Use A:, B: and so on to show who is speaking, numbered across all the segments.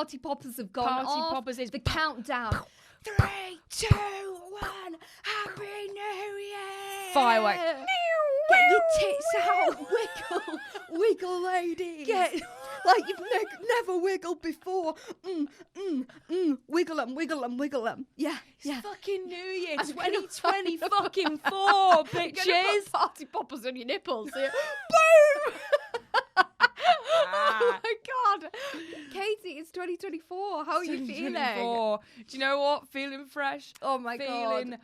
A: party poppers have gone
B: Party
A: off.
B: poppers is
A: the countdown. 3, 2, 1. Happy New Year.
B: Firework.
A: Get your tits out. Wiggle, ladies. Like you've never wiggled before. Wiggle them. Yeah.
B: It's fucking New Year,
A: I'm
B: 2020
A: gonna-
B: fucking 4,
A: You're gonna
B: bitches.
A: put party poppers on your nipples. Boom! Oh my God. Katie, it's 2024. How are you feeling?
B: 2024. Do you know what? Feeling fresh.
A: Oh my
B: Feeling
A: God.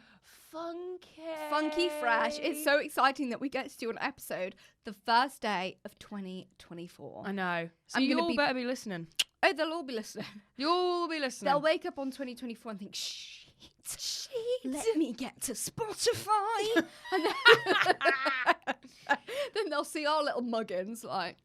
B: funky.
A: Funky fresh. It's so exciting that we get to do an episode the first day of 2024.
B: I know. So
A: I'm
B: you
A: gonna
B: all better be listening.
A: Oh, they'll all be listening.
B: You'll all be listening.
A: They'll wake up on 2024 and think, shit. Let me get to Spotify. And then they'll see our little muggins like,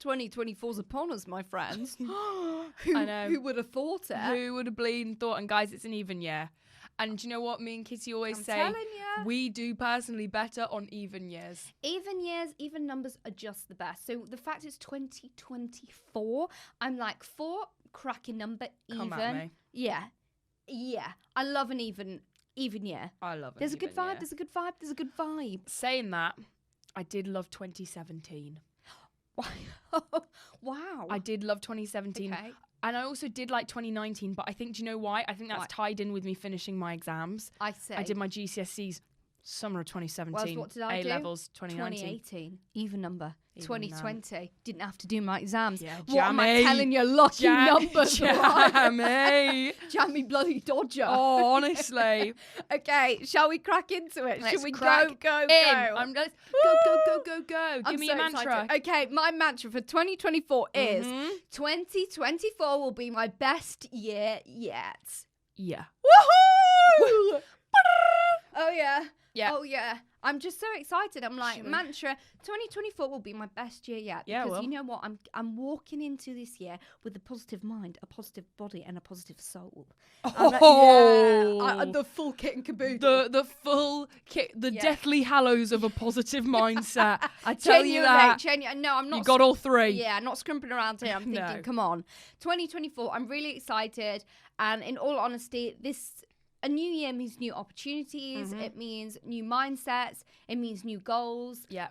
A: 2024's upon us, my friends.
B: I know.
A: Who would have thought it?
B: Who would have been thought? And guys, it's an even year. And do you know what me and Kitty always
A: I'm
B: say?
A: telling ya.
B: We do personally better on even years.
A: Even years, even numbers are just the best. So the fact it's 2024, I'm like, 4, cracking number, even.
B: Come at me.
A: Yeah. I love an even year.
B: I love it.
A: There's a good vibe. There's a good vibe.
B: Saying that, I did love 2017.
A: Wow.
B: I did love 2017.
A: Okay.
B: And I also did like 2019, but I think, do you know why? I think that's
A: Why?
B: tied in with me finishing my exams.
A: I say.
B: I did my GCSEs summer of 2017.
A: What did I do?
B: A-levels 2019.
A: 2018. Even number.
B: Even
A: 2020. Didn't have to do my exams.
B: Yeah,
A: What am I
B: jammy.
A: telling you? Lucky numbers. right?
B: Jammy.
A: Jammy bloody Dodger.
B: Oh, honestly.
A: Okay, shall we crack into it?
B: Let's
A: Should we
B: crack
A: go?
B: in. Let's go.
A: I'm
B: Give me
A: so
B: a mantra.
A: excited. Okay, my mantra for 2024 is
B: Mhm.
A: 2024 will be my best year yet.
B: Yeah.
A: Woohoo! Oh yeah.
B: Yeah.
A: Oh yeah. I'm just so excited. I'm like,
B: Should we-
A: mantra, 2024 will be my best year yet.
B: Yeah,
A: Because
B: well.
A: you know what? I'm walking into this year with a positive mind, a positive body, and a positive soul. I'm like,
B: Oh.
A: the full kit and caboodle.
B: The full kit, the
A: Yeah.
B: deathly hallows of a positive mindset. I tell you that.
A: No, I'm not.
B: You got all three.
A: Yeah, not scrimping around here. I'm thinking,
B: No.
A: come on. 2024, I'm really excited. And in all honesty, a new year means new opportunities.
B: Mhm.
A: It means new mindsets. It means new goals.
B: Yeah.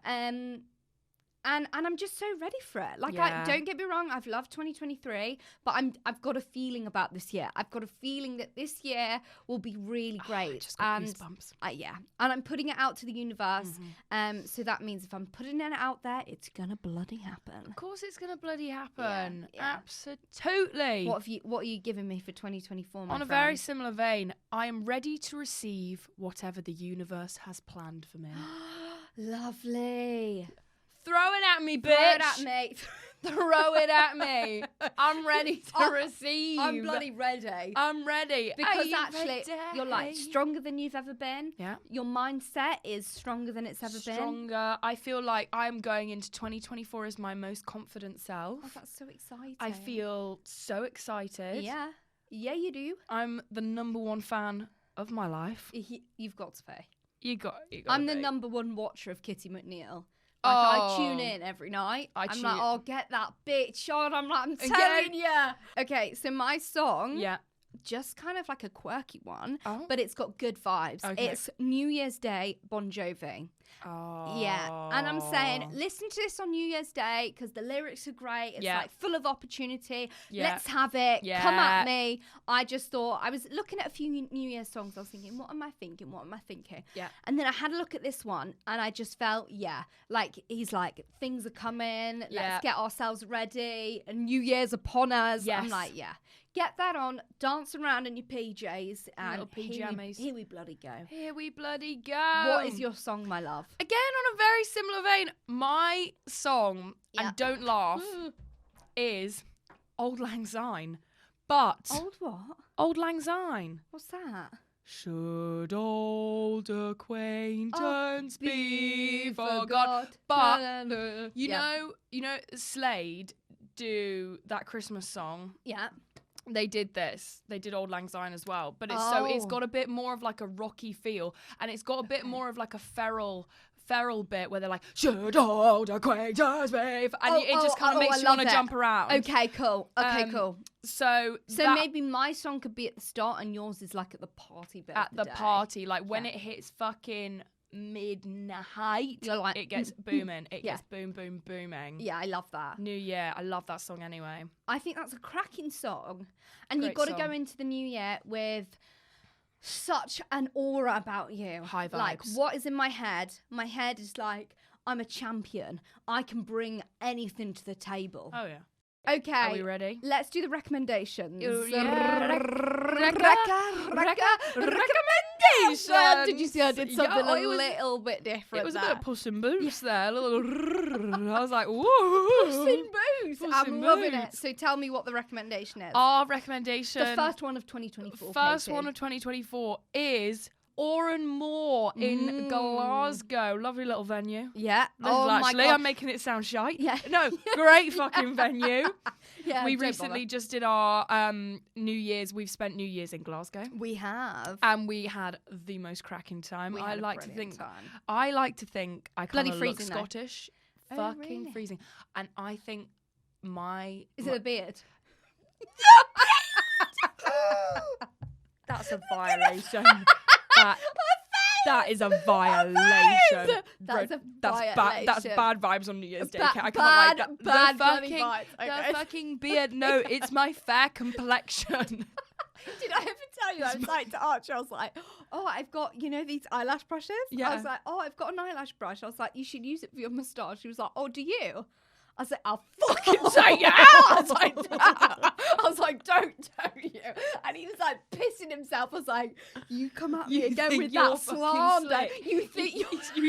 A: And I'm just so ready for it. Like,
B: Yeah.
A: don't get me wrong, I've loved 2023, but I've got a feeling about this year. I've got a feeling that this year will be really great.
B: I just got
A: and
B: goosebumps.
A: yeah, and I'm putting it out to the universe.
B: Mm-hmm.
A: So that means if I'm putting it out there, it's gonna bloody happen.
B: Of course it's gonna bloody happen.
A: yeah.
B: Absolutely.
A: What are you giving me for 2024, my
B: On a
A: friend?
B: very similar vein, I am ready to receive whatever the universe has planned for me.
A: Lovely.
B: Throw it at me, bitch.
A: Throw it at me.
B: Throw it at me. I'm ready to receive.
A: I'm bloody ready.
B: I'm ready.
A: Because
B: Are you
A: actually, you're like
B: ready?
A: stronger than you've ever been.
B: Yeah.
A: Your mindset is stronger than it's ever been.
B: Stronger. I feel like I'm going into 2024 as my most confident self.
A: Oh, that's so exciting.
B: I feel so excited.
A: Yeah. Yeah, you do.
B: I'm the number one fan of my life.
A: You've got to pay.
B: You got.
A: I'm the
B: be.
A: number one watcher of Kitty McNeil. Like, I
B: Oh.
A: tune in every night. I'm
B: tune
A: like,
B: in.
A: oh, get that bitch on. I'm
B: Again.
A: telling you. Okay, so my song,
B: Yeah.
A: just kind of like a quirky one,
B: Oh.
A: but it's got good vibes.
B: Okay.
A: It's New Year's Day, Bon Jovi.
B: Oh.
A: Yeah, and I'm saying, listen to this on New Year's Day because the lyrics are great. It's
B: Yeah.
A: like full of opportunity.
B: Yeah.
A: Let's have it.
B: Yeah.
A: Come at me. I just thought, I was looking at a few New Year's songs. I was thinking, what am I thinking? What am I thinking?
B: Yeah.
A: And then I had a look at this one and I just felt, like he's like, things are coming.
B: Yeah.
A: Let's get ourselves ready. And New Year's upon us.
B: Yes.
A: I'm like, get that on, dance around in your PJs, and
B: Little PJs.
A: here we bloody go.
B: Here we bloody go.
A: What is your song, my love?
B: Again, on a very similar vein, my song,
A: Yeah.
B: and don't laugh, is Old Lang Syne. But
A: Old what?
B: Old Lang Syne.
A: What's that?
B: Should old acquaintance be forgot?
A: forgot.
B: But you
A: Yeah.
B: know, Slade do that Christmas song.
A: Yeah.
B: They did this. They did Old Lang Syne as well. But it's
A: Oh.
B: it's got a bit more of like a rocky feel, and it's got a bit more of like a feral feral bit where they're like, should old acquaintance be? And it just kind of makes you want to jump around.
A: Okay, cool. Cool.
B: So
A: maybe my song could be at the start and yours is like at the party bit.
B: At the party, like when it hits fucking midnight,
A: you're like,
B: it gets booming. It gets boom, boom, booming.
A: Yeah, I love that.
B: New Year, I love that song anyway. I
A: think that's a cracking song. And you've got to go into the new year with such an aura about you.
B: High vibes.
A: Like, what is in my head? My head is like, I'm a champion. I can bring anything to the table.
B: Oh, yeah.
A: Okay.
B: Are we ready?
A: Let's do the recommendations.
B: Recommendations.
A: Did you see I did something a little bit different?
B: It was a bit of Puss in Boots there. A little. I was like, whoa.
A: Puss in Boots. I'm loving it. So tell me what the recommendation is.
B: Our recommendation.
A: The first one of 2024.
B: First one of 2024 is Oran Moor in Glasgow. Lovely little venue.
A: Yeah.
B: My God. I'm making it sound shite.
A: Yeah.
B: No, great fucking venue.
A: Yeah.
B: We recently just did our New Year's. We've spent New Year's in Glasgow.
A: We have.
B: And we had the most cracking time. I like to think I kind of look Scottish. Fucking freezing. And I think
A: Is it a beard?
B: That's a violation. That is a violation.
A: That's
B: bad vibes on New Year's Day. I can't like that.
A: Bad vibes.
B: The fucking beard. No, it's my fair complexion.
A: Did I ever tell you? I was like to Archie, I was like, oh, I've got, these eyelash brushes?
B: Yeah.
A: I was like, oh, I've got an eyelash brush. I was like, you should use it for your moustache. She was like, oh, do you? I was like, I'll fucking take it out. I was like, don't you? And he was like pissing himself. I was like, you come at me again with that slander. You think you're
B: slick,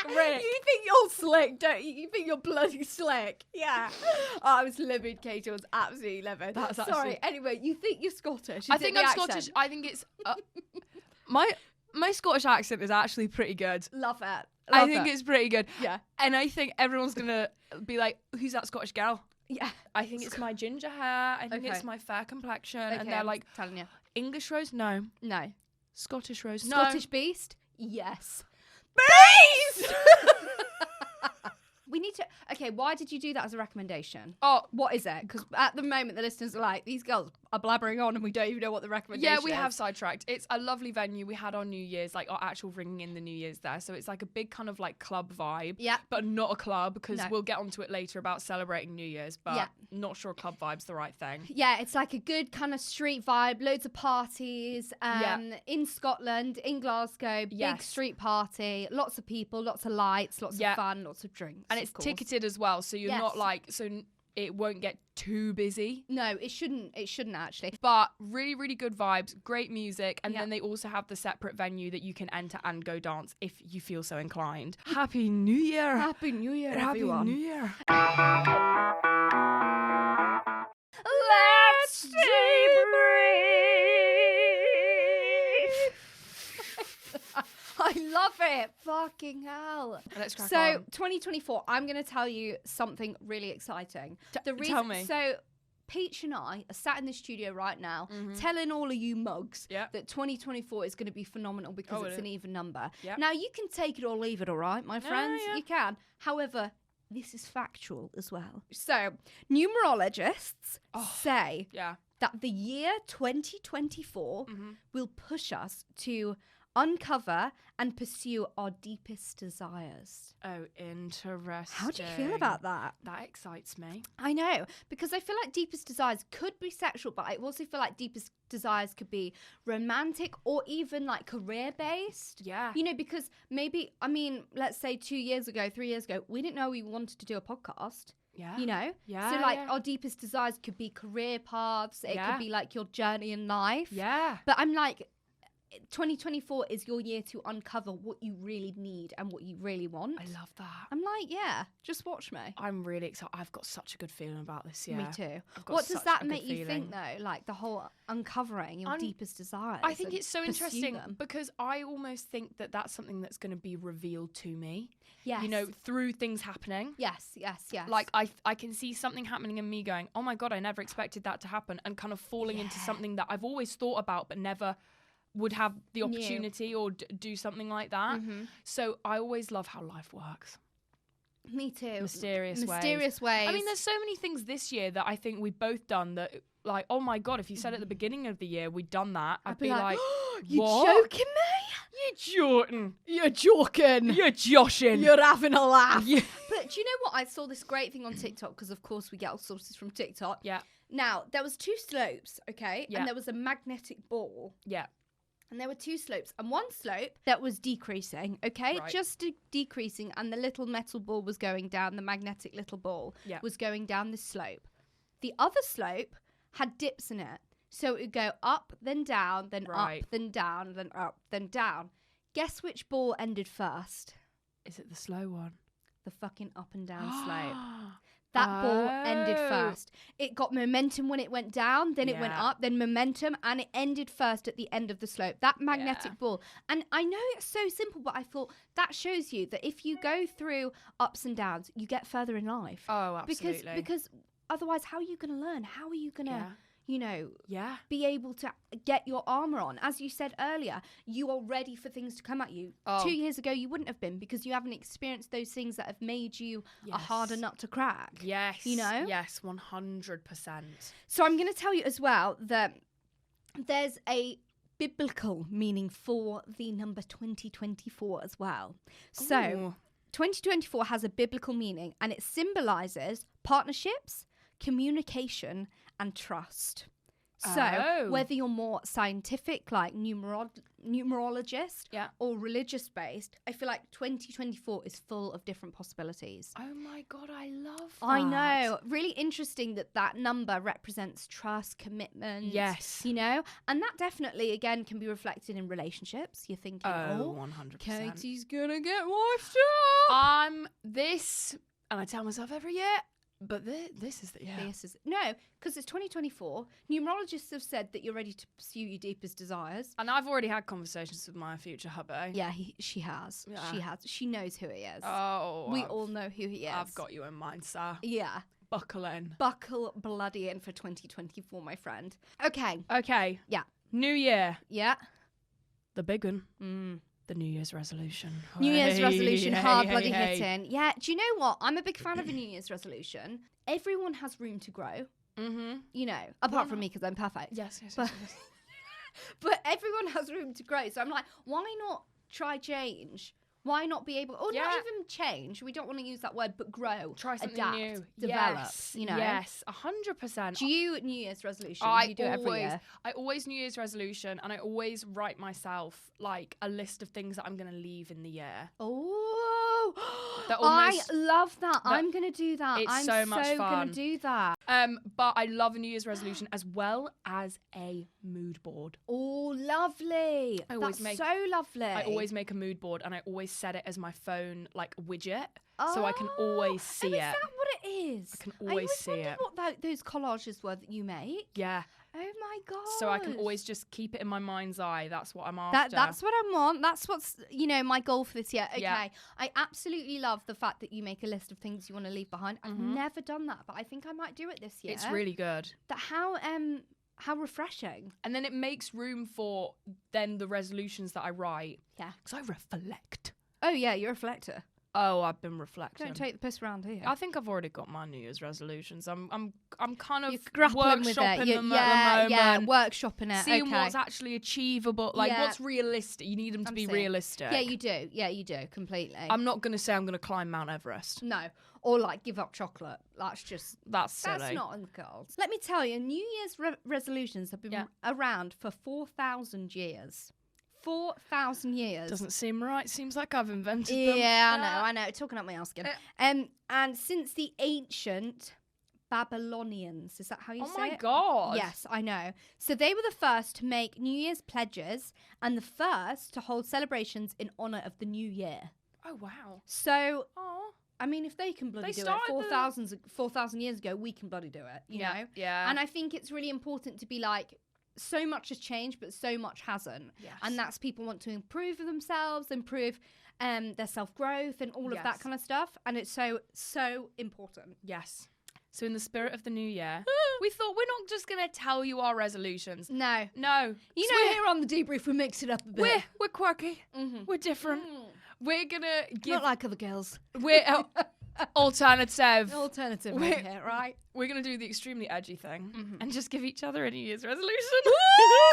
B: Rick.
A: You think you're slick, don't you? You think you're bloody slick. Yeah. I was livid, Katie. I was absolutely livid.
B: That's
A: Sorry. Anyway, you think you're Scottish.
B: I think I'm Scottish. I think it's... my Scottish accent is actually pretty good.
A: Love it.
B: I think it's pretty good.
A: Yeah.
B: And I think everyone's going to be like, who's that Scottish girl?
A: Yeah.
B: I think it's my ginger hair. I think it's my fair complexion. Okay, and they're like,
A: telling you.
B: English rose? No.
A: No.
B: Scottish rose?
A: No. Scottish beast? Yes.
B: Beast!
A: We need to... Okay, why did you do that as a recommendation?
B: Oh.
A: What is it? Because at the moment, the listeners are like, these girls are blabbering on and we don't even know what the recommendation is.
B: Yeah, we have sidetracked. It's a lovely venue. We had our New Year's, like our actual ringing in the New Year's there. So it's like a big kind of like club vibe.
A: Yeah.
B: But not a club because we'll get onto it later about celebrating New Year's. But not sure club vibe's the right thing.
A: Yeah, it's like a good kind of street vibe. Loads of parties in Scotland, in Glasgow. Big street party. Lots of people, lots of lights, lots of fun, lots of drinks.
B: And it's ticketed as well. So you're not like... So it won't get too busy.
A: No, it shouldn't. It shouldn't actually.
B: But really, really good vibes, great music, and then they also have the separate venue that you can enter and go dance if you feel so inclined. Happy New Year!
A: Happy New Year,
B: everyone!
A: Happy
B: New Year!
A: Let's debrief. I love it. Fucking hell.
B: Let's crack
A: on. 2024, I'm going to tell you something really exciting.
B: Tell me.
A: So Peach and I are sat in the studio right now telling all of you mugs that 2024 is going to be phenomenal because it's an even number.
B: Yep.
A: Now, you can take it or leave it, all right, my friends? You can. However, this is factual as well. So numerologists say that the year 2024 will push us to uncover and pursue our deepest desires.
B: Oh, interesting.
A: How do you feel about that?
B: That excites me.
A: I know, because I feel like deepest desires could be sexual, but I also feel like deepest desires could be romantic or even like career-based.
B: Yeah.
A: Because maybe, let's say 2 years ago, 3 years ago, we didn't know we wanted to do a podcast.
B: Yeah.
A: Yeah. So like our deepest desires could be career paths. It could be like your journey in life.
B: Yeah.
A: But I'm like, 2024 is your year to uncover what you really need and what you really want.
B: I love that.
A: I'm like, just watch me.
B: I'm really excited. I've got such a good feeling about this year.
A: Me too. What does that make you think though? Like the whole uncovering your deepest desires.
B: I think it's so interesting because I almost think that that's something that's going to be revealed to me.
A: Yes.
B: Through things happening.
A: Yes.
B: Like I can see something happening in me going, oh my God, I never expected that to happen, and kind of falling into something that I've always thought about but never would have the opportunity or do something like that. So I always love how life works.
A: Me too.
B: Mysterious
A: ways.
B: I mean, there's so many things this year that I think we've both done that, like, oh my God, if you said at the beginning of the year we'd done that, I'd be like,
A: you joking me?
B: You're joking. You're joshing.
A: You're having a laugh. Yeah. But do you know what? I saw this great thing on TikTok, because of course we get all sources from TikTok.
B: Yeah.
A: Now, there was 2 slopes, okay? Yeah. And there was a magnetic ball.
B: Yeah.
A: And there were 2 slopes, and one slope that was decreasing, okay? Right. Just decreasing, and the little metal ball was going down, the magnetic little ball was going down the slope. The other slope had dips in it. So it would go up, then down, then up, then down, then up, then down. Guess which ball ended first?
B: Is it the slow one?
A: The fucking up and down slope. That ball ended first. It got momentum when it went down, then it went up, then momentum, and it ended first at the end of the slope. That magnetic ball. And I know it's so simple, but I thought that shows you that if you go through ups and downs, you get further in life.
B: Oh, absolutely.
A: Because otherwise, how are you going to learn? How are you going to... be able to get your armor on? As you said earlier, you are ready for things to come at you. 2 years ago, you wouldn't have been, because you haven't experienced those things that have made you a harder nut to crack.
B: Yes. Yes, 100%.
A: So I'm going to tell you as well that there's a biblical meaning for the number 2024 as well. So 2024 has a biblical meaning, and it symbolizes partnerships, communication, and trust. So whether you're more scientific, like numerologist, or religious based, I feel like 2024 is full of different possibilities.
B: Oh my God, I love that.
A: I know. Really interesting that number represents trust, commitment.
B: Yes.
A: And that definitely, again, can be reflected in relationships. You're thinking,
B: 100%.
A: Katie's gonna get wifed up.
B: And I tell myself every year, but this is
A: no, because it's 2024. Numerologists have said that you're ready to pursue your deepest desires,
B: and I've already had conversations with my future hubby.
A: Yeah, she has. Yeah. She has. She knows who he is.
B: Oh,
A: we all know who he is.
B: I've got you in mind, sir.
A: Yeah,
B: buckle in.
A: Buckle bloody in for 2024, my friend. Okay. Yeah.
B: New year.
A: Yeah.
B: The big one. The New Year's resolution.
A: New Year's resolution, hard bloody hitting. Yeah, do you know what? I'm a big fan of a New Year's resolution. Everyone has room to grow. Apart from me, because I'm perfect.
B: Yes.
A: But everyone has room to grow. So I'm like, why not try change? Why not be able, or not even change? We don't want to use that word, but grow,
B: try something
A: adapt,
B: new,
A: develop.
B: Yes, 100%.
A: Do you New Year's resolution? You do it every year?
B: I always New Year's resolution, and I always write myself like a list of things that I'm going to leave in the year.
A: Oh, I love that. I'm going to do that.
B: It's so much fun.
A: I'm going to do that.
B: But I love a New Year's resolution as well as a mood board.
A: Oh, lovely. That's so lovely.
B: I always make a mood board, and I always set it as my phone like widget, so I can always see it. Is
A: that what it is?
B: I can always see it.
A: I what those collages were that you make.
B: Yeah.
A: Oh my God.
B: So I can always just keep it in my mind's eye. That's what I'm after.
A: That's what I want. That's what's, my goal for this year. Okay. Yeah. I absolutely love the fact that you make a list of things you want to leave behind. I've never done that, but I think I might do it this year.
B: It's really good.
A: How refreshing.
B: And then it makes room for then the resolutions that I write.
A: Yeah.
B: Because I reflect.
A: Oh, yeah, you're a reflector.
B: Oh, I've been reflecting.
A: Don't take the piss around here.
B: I think I've already got my New Year's resolutions. I'm kind of
A: grappling with it.
B: Them at the moment.
A: Yeah, workshopping it.
B: Seeing what's actually achievable, what's realistic. You need them to be realistic.
A: Yeah, you do. Yeah, you do completely.
B: I'm not going to say I'm going to climb Mount Everest.
A: No, or give up chocolate. That's silly.
B: That's
A: not on the cards. Let me tell you, New Year's resolutions have been around for 4,000 years. 4,000 years.
B: Doesn't seem right. Seems like I've invented them.
A: Yeah, I know. Talking up my ass again. And since the ancient Babylonians, is that how you say it?
B: Oh my God.
A: Yes, I know. So they were the first to make New Year's pledges and the first to hold celebrations in honour of the new year.
B: Oh, wow.
A: So, I mean, if they can bloody do it 4,000 years ago, we can bloody do it, you know?
B: Yeah.
A: And I think it's really important to be like, so much has changed, but so much hasn't. Yes. And that's people want to improve themselves, improve their self-growth and all of that kind of stuff. And it's so important.
B: Yes. So in the spirit of the new year, we thought we're not just going to tell you our resolutions.
A: No.
B: You
A: know, here on the Debrief, we mix it up a bit.
B: We're quirky. Mm-hmm. We're different. We're going to give...
A: Not like other girls.
B: We're alternative.
A: Alternative right here, right?
B: We're going to do the extremely edgy thing and just give each other a New Year's resolution.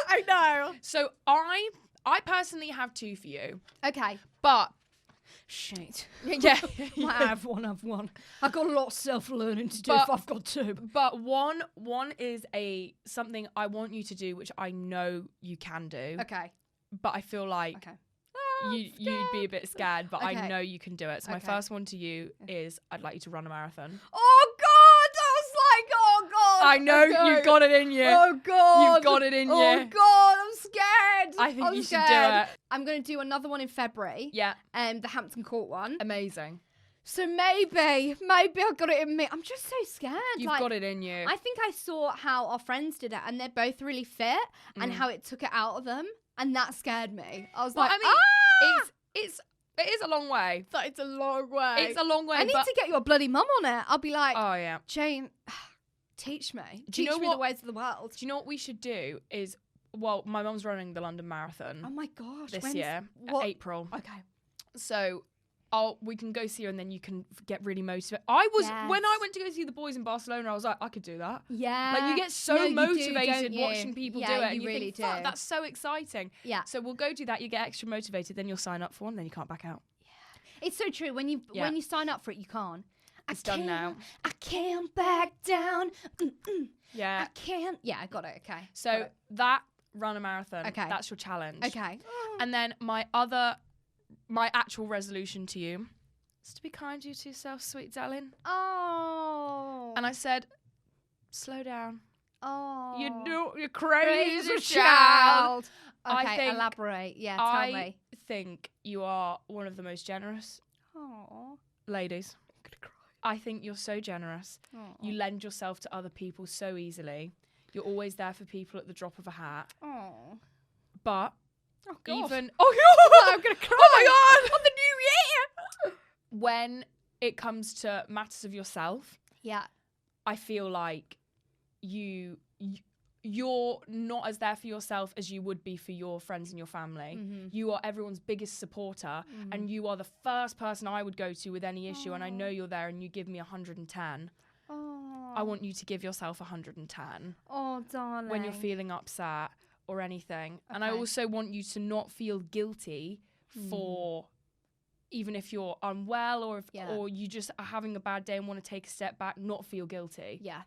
A: I know.
B: So I personally have 2 for you.
A: Okay.
B: But...
A: Shit.
B: Yeah.
A: I have one. I've got a lot of self-learning to do if I've got 2.
B: But one is something I want you to do, which I know you can do.
A: Okay.
B: But I feel like you'd be a bit scared, but I know you can do it. So my first one to you is I'd like you to run a marathon.
A: Oh, God! I was like, oh, God!
B: I know, you've got it in you.
A: Oh, God!
B: You've got it in you.
A: Oh, God, I'm scared!
B: I think you should do it.
A: I'm going to do another one in February.
B: Yeah.
A: The Hampton Court one.
B: Amazing.
A: So maybe I've got it in me. I'm just so scared.
B: You've got it in you.
A: I think I saw how our friends did it, and they're both really fit, and how it took it out of them, and that scared me. I was like,
B: I mean, it is a long way.
A: But it's a long way.
B: It's a long way.
A: I need to get your bloody mum on it. I'll be like,
B: oh yeah,
A: Jane, teach me.
B: Do you know
A: me the ways of the world.
B: Do you know what we should do? Is my mum's running the London Marathon.
A: Oh my gosh,
B: this year, April.
A: Okay.
B: So we can go see her and then you can get really motivated. When I went to go see the boys in Barcelona, I was like, I could do that.
A: Yeah.
B: Like you get so motivated watching people do it. And
A: you really
B: think, fuck, that's so exciting.
A: Yeah.
B: So we'll go do that. You get extra motivated. Then you'll sign up for one. Then you can't back out.
A: Yeah. It's so true. When you sign up for it, you can't.
B: It's done now.
A: I can't back down.
B: Yeah.
A: I can't. Yeah, I got it. Okay.
B: So that run a marathon. Okay. That's your challenge.
A: Okay.
B: And then my actual resolution to you is to be kind to yourself, sweet darling.
A: Oh.
B: And I said, slow down.
A: Oh.
B: You're crazy child.
A: Okay, elaborate. Yeah, tell me.
B: I think you are one of the most generous ladies. I'm gonna cry. I think you're so generous. Aww. You lend yourself to other people so easily. You're always there for people at the drop of a hat.
A: Oh.
B: But
A: oh God.
B: I'm
A: gonna cry.
B: Oh my God! On the new year. When it comes to matters of yourself, I feel like you're not as there for yourself as you would be for your friends and your family. Mm-hmm. You are everyone's biggest supporter, and you are the first person I would go to with any issue. And I know you're there, and you give me 110. I want you to give yourself 110.
A: Oh, darling.
B: When you're feeling upset or anything. Okay. And I also want you to not feel guilty for even if you're unwell or you just are having a bad day and want to take a step back, not feel guilty.
A: Yeah.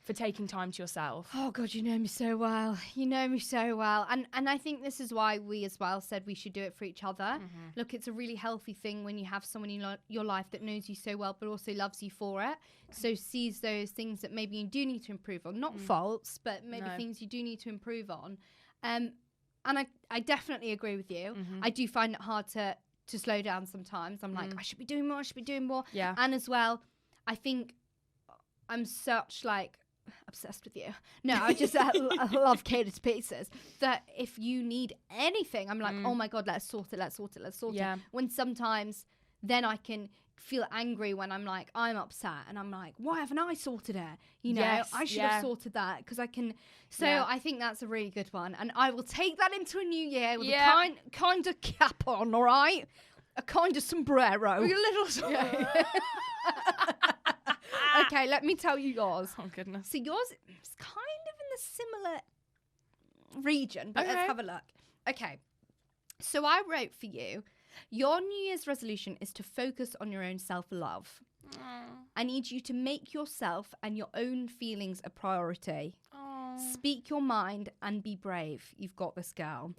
B: For taking time to yourself.
A: Oh, God, you know me so well. You know me so well. And I think this is why we as well said we should do it for each other. Mm-hmm. Look, it's a really healthy thing when you have someone in your life that knows you so well but also loves you for it. So sees those things that maybe you do need to improve on. Not faults, but maybe things you do need to improve on. And I definitely agree with you. Mm-hmm. I do find it hard to slow down sometimes. I'm like, I should be doing more. Yeah. And as well, I think I'm such obsessed with you. No, I just I love Katie to pieces. That if you need anything, I'm like, oh my God, let's sort it. When sometimes then I can feel angry when I'm like, I'm upset and I'm like, why haven't I sorted it? You know, I should have sorted that because I can. So I think that's a really good one. And I will take that into a new year with a kind of cap on, all right? A kind of sombrero.
B: With a little sombrero.
A: Okay, let me tell you yours.
B: Oh, goodness.
A: So yours is kind of in the similar region, but let's have a look. Okay, so I wrote for you, your New Year's resolution is to focus on your own self-love. I need you to make yourself and your own feelings a priority. Speak your mind and be brave. You've got this, girl.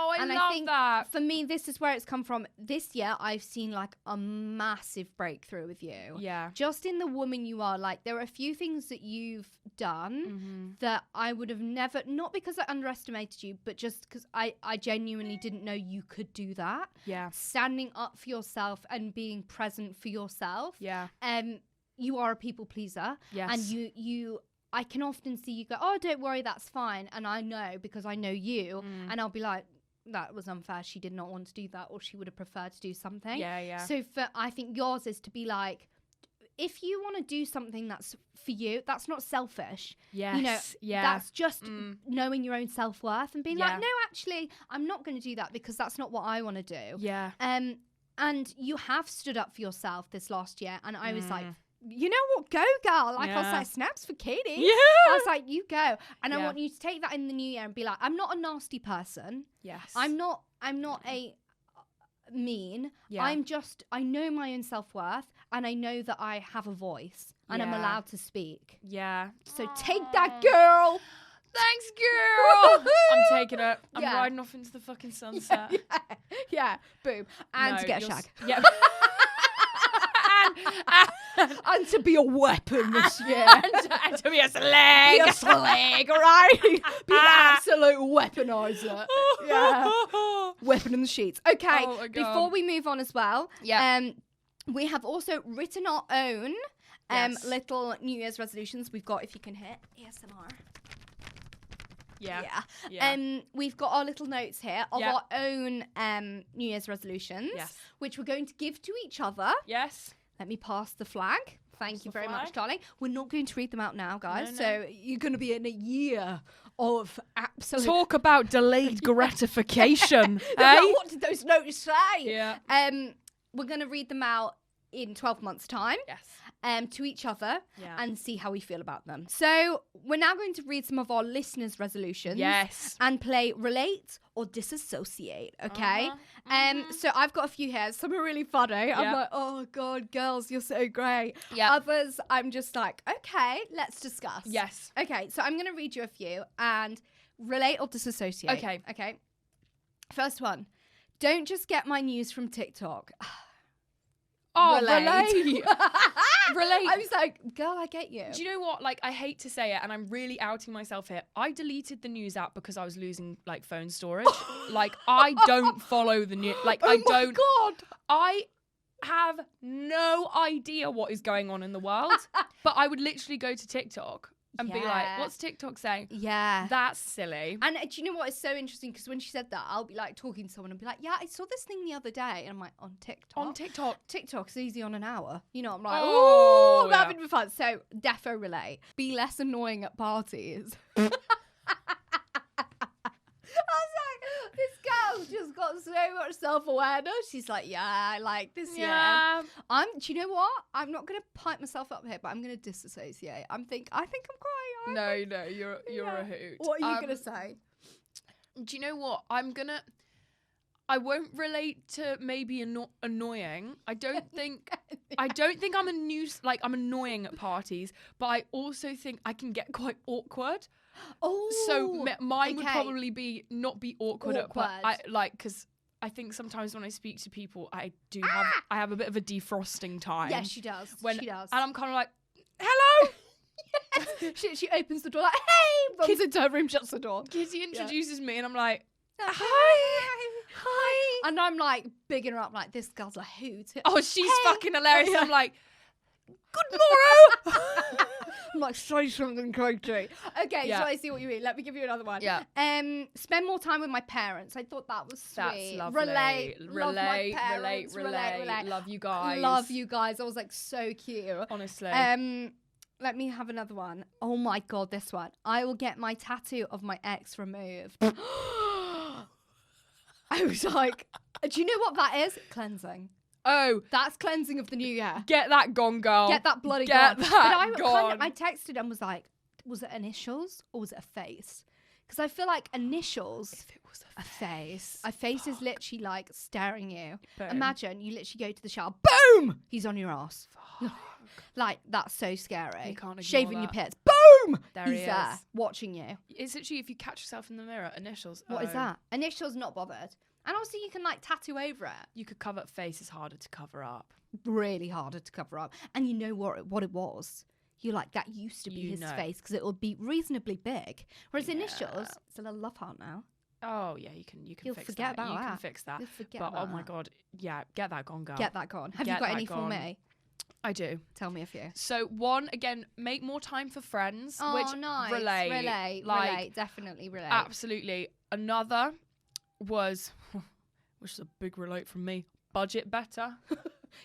B: I love that.
A: For me, this is where it's come from. This year, I've seen a massive breakthrough with you. Yeah. Just in the woman you are. There are a few things that you've done that I would have never, not because I underestimated you, but just because I genuinely didn't know you could do that. Yeah. Standing up for yourself and being present for yourself. Yeah. You are a people pleaser. Yes. And I can often see you go, oh, don't worry, that's fine. And I know because I know you. And I'll be like, that was unfair. She did not want to do that, or she would have preferred to do something. Yeah, yeah. So I think yours is to be like, if you want to do something that's for you, that's not selfish.
B: Yes.
A: You know, that's just knowing your own self-worth and being like, no, actually, I'm not going to do that because that's not what I want to do.
B: Yeah.
A: And you have stood up for yourself this last year. And I was like, you know what? Go, girl. Like, I was like, snaps for Katie. Yeah. I was like, you go. And I want you to take that in the new year and be like, I'm not a nasty person.
B: Yes.
A: I'm not a mean. Yeah. I know my own self-worth and I know that I have a voice and I'm allowed to speak.
B: Yeah.
A: So take that, girl.
B: Thanks, girl. I'm taking it. I'm riding off into the fucking sunset.
A: Yeah. Boom. And to get a shag.
B: Yeah.
A: and to be a weapon this year.
B: and to be a slag.
A: Be a slag, right? Be an absolute weaponizer. Yeah. Weapon in the sheets. Okay. Oh, before we move on as well, we have also written our own little New Year's resolutions. We've got, if you can hit ASMR. Yeah. We've got our little notes here of our own New Year's resolutions, which we're going to give to each other.
B: Yes.
A: Let me pass the flag. Thank you very much, darling. We're not going to read them out now, guys. No. So you're going to be in a year of absolute...
B: Talk about delayed gratification.
A: What did those notes say?
B: Yeah.
A: We're going to read them out in 12 months' time.
B: Yes.
A: To each other and see how we feel about them. So we're now going to read some of our listeners' resolutions.
B: Yes.
A: And play relate or disassociate, okay? So I've got a few here. Some are really funny. I'm like, oh, God, girls, you're so great. Yeah. Others, I'm just like, okay, let's discuss.
B: Yes.
A: Okay, so I'm going to read you a few and relate or disassociate. Okay. First one. Don't just get my news from TikTok.
B: Oh, relate. Relate.
A: I was like, girl, I get you.
B: Do you know what? Like, I hate to say it, and I'm really outing myself here. I deleted the news app because I was losing, like, phone storage. Like, I don't follow the news. Like, I don't.
A: Oh, my God.
B: I have no idea what is going on in the world. But I would literally go to TikTok and be like, what's TikTok saying?
A: Yeah.
B: That's silly.
A: And do you know what is so interesting? Because when she said that, I'll be like talking to someone and be like, yeah, I saw this thing the other day. And I'm like, on TikTok?
B: On TikTok.
A: TikTok's easy on an hour. You know, I'm like, oh, I'm having fun. So, defo relate. Be less annoying at parties. This girl just got so much self-awareness. She's like, yeah, like this year. Do you know what? I'm not going to pipe myself up here, but I'm going to disassociate. I think I'm great.
B: No, you're a hoot.
A: What are you going to say?
B: Do you know what? I won't relate to maybe annoying. I don't think I'm annoying at parties, but I also think I can get quite awkward.
A: Oh,
B: so mine would probably be not be awkward. Because I think sometimes when I speak to people, I have a bit of a defrosting time.
A: Yes, she does. She does,
B: and I'm kind of like, hello.
A: Yes. she opens the door like, hey, runs into her room, shuts the door.
B: Kitty introduces me, and I'm like,
A: hi. And I'm like bigging her up like, this girl's a hoot.
B: Oh, she's fucking hilarious. I'm like, good morrow.
A: I'm like, say something crazy. Okay, so I see what you mean. Let me give you another one.
B: Yeah.
A: Spend more time with my parents. I thought that was sweet.
B: That's lovely. Relate. Love you guys.
A: Love you guys. I was like, so cute.
B: Honestly.
A: Let me have another one. Oh my God, this one. I will get my tattoo of my ex removed. I was like, do you know what that is? Cleansing.
B: Oh,
A: that's cleansing of the new year.
B: Get that gone, girl.
A: Get that bloody
B: gone.
A: I texted and was like, was it initials or was it a face? Because I feel like initials.
B: If it was a face.
A: A face is literally like staring you.
B: Boom.
A: Imagine you literally go to the shower. Boom! He's on your ass. Like, that's so scary.
B: You can't ignore
A: Shaving
B: that.
A: your pits. Boom!
B: He's
A: there watching you.
B: It's literally, if you catch yourself in the mirror, initials.
A: What is that? Initials, not bothered. And also you can like tattoo over it.
B: You could cover up. Face is harder to cover up.
A: Really harder to cover up. And you know what it was? You're like, that used to be his face because it would be reasonably big. Whereas initials, it's a little love heart now.
B: Oh yeah, you can
A: You'll
B: fix
A: forget
B: that.
A: About
B: you
A: that.
B: can fix that.
A: You'll forget
B: but
A: about
B: oh my God, yeah, get that gone, girl.
A: Get that gone. Have you got any for me?
B: I do.
A: Tell me a few.
B: So one, again, make more time for friends.
A: Oh,
B: which
A: nice.
B: Relate.
A: Definitely relate.
B: Absolutely. Another was, which is a big relate from me, budget better.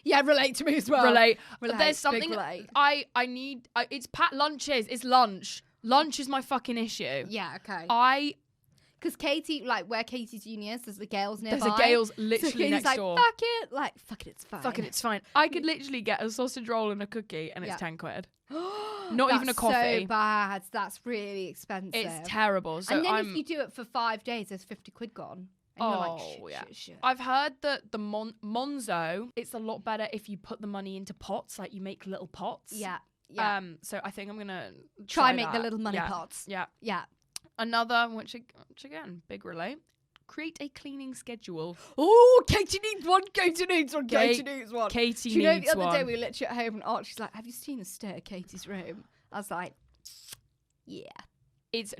A: Yeah, relate to me as well.
B: Relate.
A: Relate.
B: There's something
A: relate.
B: I need. It's packed lunches. It's lunch. Lunch is my fucking issue.
A: Yeah, okay. Because Katie, like where Katie's uni is, there's the Gales nearby.
B: There's a Gales literally next
A: like,
B: door.
A: Fuck it, it's fine.
B: Fuck it, it's fine. I could literally get a sausage roll and a cookie and it's 10 quid. Not even a coffee.
A: That's so bad. That's really expensive.
B: It's terrible. So
A: and then if you do it for 5 days, there's 50 quid gone. And you're like, shit.
B: I've heard that the Monzo, it's a lot better if you put the money into pots, like you make little pots.
A: Yeah.
B: So I think I'm gonna
A: try make the little money pots.
B: Yeah. Another, which again, big relate. Create a cleaning schedule.
A: Oh, Katie needs one. Katie needs one. Katie needs one.
B: Katie
A: Do you know
B: needs
A: the other
B: one.
A: day we were literally at home and Archie's like, "Have you seen the state of Katie's room?" I was like, "Yeah."
B: It's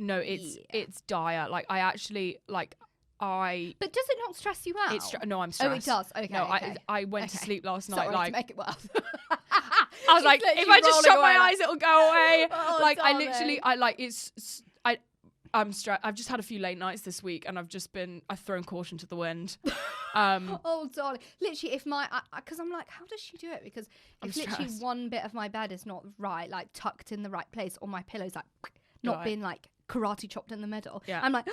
B: dire. Like I actually like. But
A: does it not stress you out?
B: No, I'm stressed.
A: Oh, it does. Okay.
B: No, I went to sleep last night.
A: Sorry,
B: like
A: to make it worse.
B: I was like, if I just shut my eyes, it'll go away.
A: Oh, darling.
B: I'm stressed. I've just had a few late nights this week, and I've thrown caution to the wind.
A: Oh, darling. Literally, because I'm like, how does she do it? Because if literally one bit of my bed is not right, like tucked in the right place, or my pillow's like not being like karate chopped in the middle.
B: Yeah.
A: I'm like,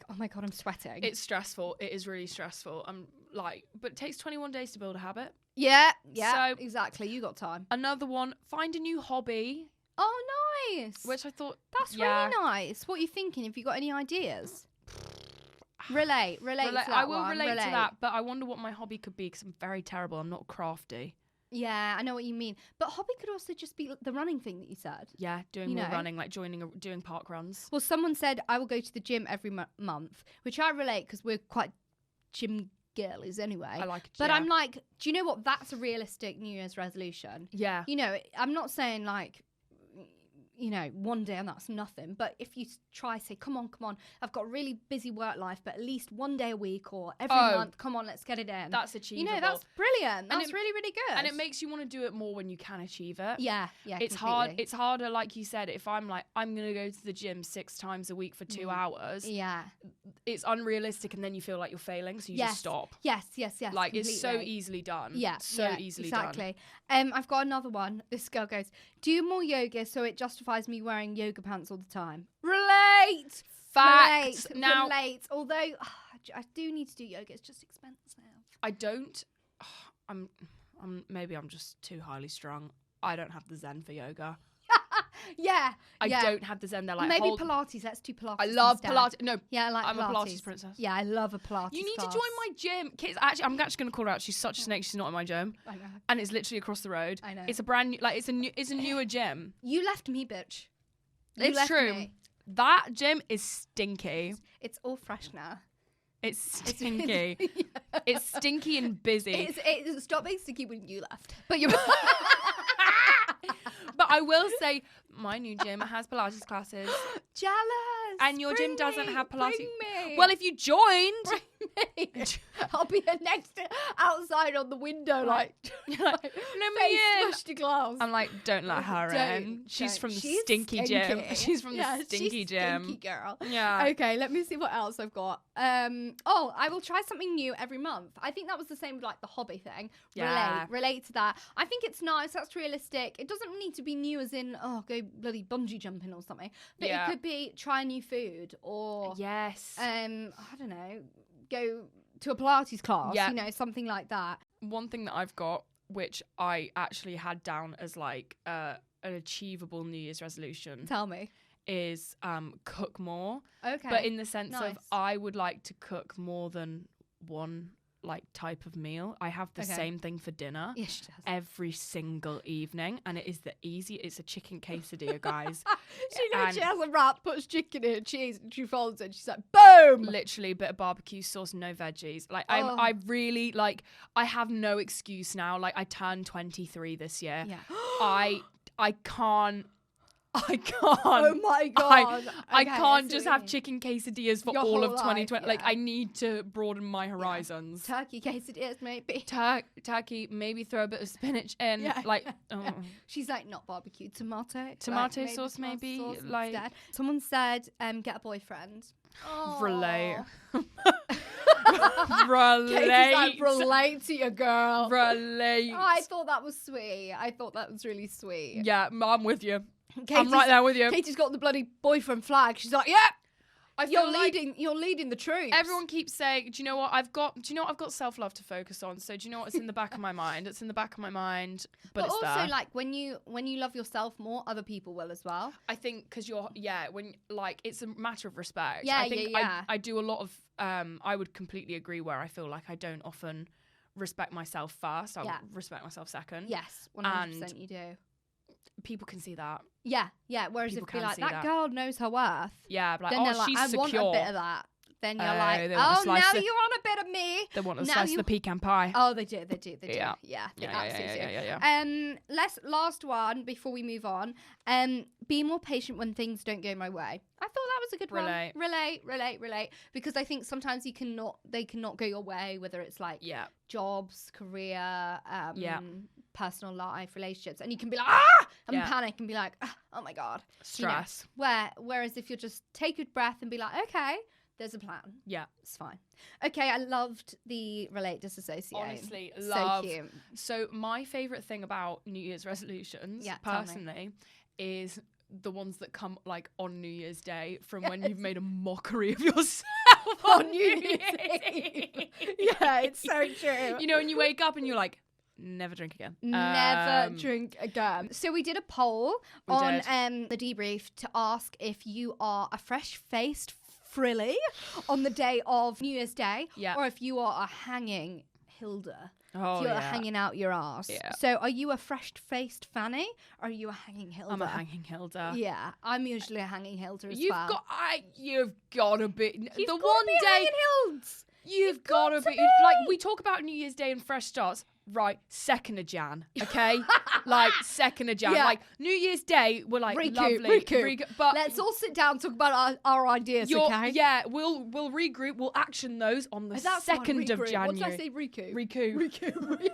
A: oh my God, I'm sweating.
B: It's stressful. It is really stressful. But it takes 21 days to build a habit.
A: Yeah, so,
B: exactly.
A: You got time.
B: Another one, find a new hobby.
A: Oh, nice.
B: Which I thought...
A: That's really nice. What are you thinking? Have you got any ideas? Relate to that
B: I will relate to that, but I wonder what my hobby could be because I'm very terrible. I'm not crafty.
A: Yeah, I know what you mean. But hobby could also just be the running thing that you said.
B: Yeah, doing more running, like doing park runs.
A: Well, someone said I will go to the gym every month, which I relate because we're quite gym girlies anyway.
B: I like it.
A: But I'm like, do you know what? That's a realistic New Year's resolution.
B: Yeah.
A: You know, I'm not saying like, one day and that's nothing. But if you try, say, come on, I've got a really busy work life, but at least one day a week or every month, come on, let's get it in.
B: That's achievable.
A: That's brilliant. That's really, really good.
B: And it makes you want to do it more when you can achieve it.
A: Yeah.
B: It's hard. It's harder, like you said, if I'm like, I'm going to go to the gym 6 times a week for 2 hours.
A: Yeah.
B: It's unrealistic and then you feel like you're failing, so you just stop.
A: Yes.
B: Like, it's so easily done.
A: Yeah.
B: Easily done.
A: Exactly. I've got another one. This girl goes, do more yoga so it justifies me wearing yoga pants all the time. Relate.
B: Facts.
A: Relate. Although I do need to do yoga, it's just expensive.
B: I don't. Maybe I'm just too highly strung. I don't have the zen for yoga. I don't have the zen. They're like
A: maybe Pilates. Let's do Pilates.
B: I love
A: instead.
B: Pilates. No,
A: yeah, I like
B: I'm
A: Pilates.
B: a Pilates princess.
A: Yeah, I love a Pilates.
B: You need
A: class.
B: to join my gym, kids. Actually, I'm actually going to call her out. She's such a snake. She's not in my gym.
A: I know.
B: And it's literally across the road.
A: I know.
B: It's a brand new, it's a newer gym.
A: You left me, bitch.
B: It's true.
A: Me.
B: That gym is stinky.
A: It's all fresh now.
B: It's stinky. It's stinky and busy.
A: It stopped being stinky when you left. But you're.
B: But I will say, my new gym has Pilates classes.
A: Jealous.
B: And your gym doesn't have Pilates.
A: Bring me.
B: Well, if you joined.
A: Bring me. I'll be outside on the window, like
B: let me in.
A: Smashed to glass.
B: I'm like, don't let her in. She's from the stinky gym. She's from the stinky gym.
A: Stinky girl.
B: Yeah.
A: Okay, let me see what else I've got. I will try something new every month. I think that was the same with like the hobby thing.
B: Yeah.
A: Relate to that. I think it's nice. That's realistic. It doesn't need to be new as in, go bloody bungee jumping or something. But it could be try new food or
B: yes.
A: I don't know, go to a Pilates class, something like that.
B: One thing that I've got, which I actually had down as like an achievable New Year's resolution.
A: Tell me.
B: Is cook more.
A: Okay.
B: But in the sense of I would like to cook more than one like type of meal. I have the same thing for dinner every single evening, and it is it's a chicken quesadilla, guys.
A: She has a wrap, puts chicken in, cheese, and she folds it, and she's like, boom!
B: Literally a bit of barbecue sauce, no veggies. Like I really like, I have no excuse now. Like I turned 23 this year.
A: Yeah.
B: I can't I can't.
A: Oh my God.
B: I can't just have chicken quesadillas for all of 2020.
A: Life,
B: Like, I need to broaden my horizons.
A: Yeah. Turkey quesadillas, maybe.
B: Turkey, maybe throw a bit of spinach in. Yeah. Like,
A: she's like, not barbecue, tomato
B: sauce, maybe.
A: Sauce
B: like,
A: instead. Someone said, get a boyfriend.
B: Relate.
A: Like, relate to your girl.
B: Relate.
A: Oh, I thought that was sweet. I thought that was really sweet.
B: Yeah, I'm with you. I'm right there with you.
A: Katie's got the bloody boyfriend flag. She's like, yeah. You're leading the troops.
B: Everyone keeps saying, do you know what I've got self-love to focus on. So do you know what's in the back of my mind? It's in the back of my mind, but it's
A: also
B: there.
A: like when you love yourself more, other people will as well.
B: I think because when like it's a matter of respect.
A: Yeah,
B: I think
A: yeah.
B: I do a lot of I would completely agree where I feel like I don't often respect myself first. I respect myself second.
A: Yes, 100% you do.
B: People can see that.
A: Yeah. Whereas
B: people
A: if you're like, that
B: that
A: girl knows her worth.
B: Yeah, but like,
A: then they're like,
B: she's
A: I
B: secure.
A: want a bit of that. Then you're like,
B: now
A: you're on a bit of me.
B: They want to slice the pecan pie.
A: Oh, they do.
B: Yeah.
A: They absolutely do.
B: Yeah.
A: Last one before we move on. Be more patient when things don't go my way. I thought that was a good one. Relate. Because I think sometimes they cannot go your way, whether it's like jobs, career, personal life, relationships, and you can be like, and panic and be like, oh my God.
B: Stress.
A: Whereas if you just take a breath and be like, okay, there's a plan.
B: Yeah.
A: It's fine. Okay, I loved the relate, disassociate.
B: Honestly,
A: so cute.
B: So my favourite thing about New Year's resolutions, personally, is the ones that come like on New Year's Day from when you've made a mockery of yourself on New Year's Eve.
A: Yeah, it's so true.
B: You know, and you wake up and you're like, never drink again.
A: Never drink again. So we did a poll on the debrief to ask if you are a fresh-faced frilly on the day of New Year's Day, or if you are a hanging Hilda. If you're hanging out your ass. Yeah. So are you a fresh-faced Fanny or are you a hanging Hilda?
B: I'm a hanging Hilda.
A: Yeah, I'm usually a hanging Hilda as
B: you've
A: well.
B: You've got to be.
A: You've the one day hanging Hilds.
B: You've got to be. Like, we talk about New Year's Day and fresh starts. Right, 2nd of Jan, okay? Like, 2nd of Jan. Yeah. Like, New Year's Day, we're like, lovely.
A: But let's all sit down and talk about our ideas, okay?
B: Yeah, we'll regroup. We'll action those on the 2nd of January.
A: What did I say?
B: Regroup.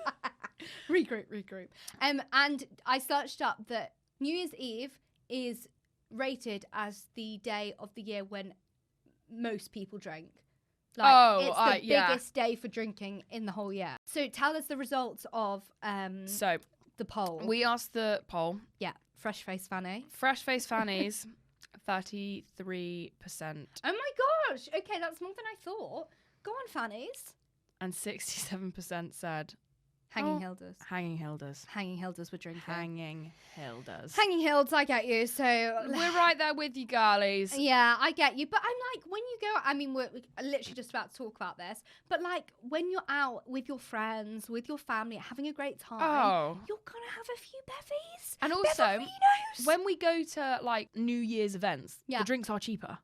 A: Regroup. And I searched up that New Year's Eve is rated as the day of the year when most people drink. Like, it's the biggest day for drinking in the whole year. So tell us the results of the poll.
B: We asked the poll.
A: Yeah, fresh-faced Fanny.
B: Fresh-faced Fannies, 33%.
A: Oh my gosh. Okay, that's more than I thought. Go on, Fannies.
B: And 67% said...
A: Hanging Hildas.
B: Hanging Hildas.
A: Hanging Hildas were drinking.
B: Hanging Hildas.
A: Hanging Hilds, I get you. So
B: we're right there with you, girlies.
A: Yeah, I get you. But I'm like, when you go, I mean, we're literally just about to talk about this. But like, when you're out with your friends, with your family, having a great time, you're gonna have a few bevies.
B: And also, when we go to like New Year's events, the drinks are cheaper.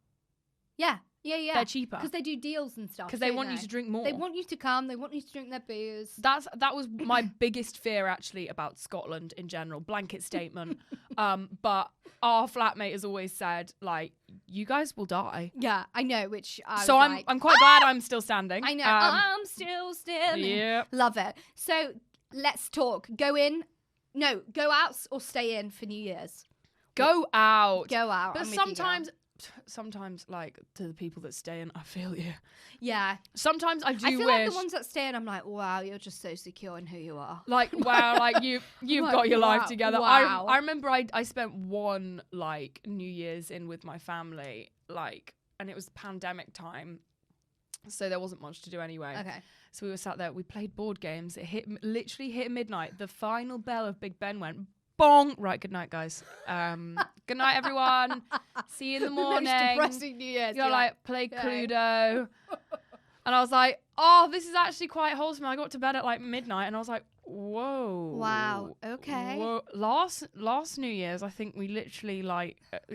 A: Yeah.
B: They're cheaper.
A: Because they do deals and stuff.
B: Because they want you to drink more.
A: They want you to come. They want you to drink their booze.
B: That was my biggest fear, actually, about Scotland in general. Blanket statement. But our flatmate has always said, like, you guys will die.
A: Yeah, I know, which
B: I'm quite glad I'm still standing.
A: I know. I'm still standing.
B: Yeah.
A: Love it. So let's talk. Go out or stay in for New Year's?
B: Go out.
A: Go out.
B: But sometimes, like, to the people that stay in, I feel you.
A: Yeah.
B: Sometimes I
A: feel like the ones that stay in, I'm like, wow, you're just so secure in who you are.
B: Like, wow, like you've like, got your life together.
A: Wow.
B: I remember I spent one, like, New Year's in with my family, like, and it was pandemic time, so there wasn't much to do anyway.
A: Okay.
B: So we were sat there, we played board games. It literally hit midnight. The final bell of Big Ben went bong. Right, good night, guys. Good night, everyone. See you in the morning.
A: The most depressing New Year's.
B: You're like, play Cluedo. And I was like, oh, this is actually quite wholesome. I got to bed at like midnight and I was like, whoa.
A: Wow. Okay. Okay.
B: Well, last New Year's, I think we literally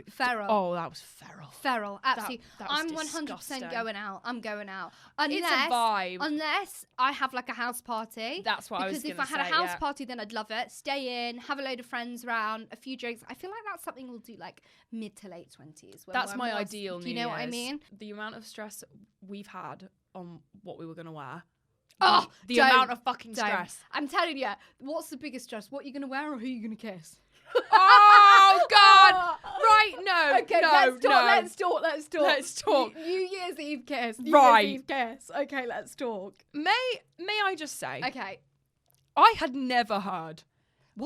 A: feral.
B: Oh, that was feral.
A: Feral, absolutely.
B: That was
A: I'm
B: disgusting.
A: 100% going out. I'm going out. Unless,
B: it's a vibe.
A: Unless I have like a house party.
B: That's what I was going to say.
A: Because if I had a house party, then I'd love it. Stay in, have a load of friends around, a few drinks. I feel like that's something we'll do like mid to late 20s.
B: That's my ideal New Year's.
A: Do you know what I mean?
B: The amount of stress we've had on what we were going to wear.
A: Oh,
B: the amount of fucking stress.
A: I'm telling you, what's the biggest stress? What you're going to wear or who you're going to kiss?
B: Oh, God. Right, no.
A: Okay, let's talk. New Year's Eve kiss. New Year's Eve kiss. Okay, let's talk.
B: May I just say?
A: Okay.
B: I had never heard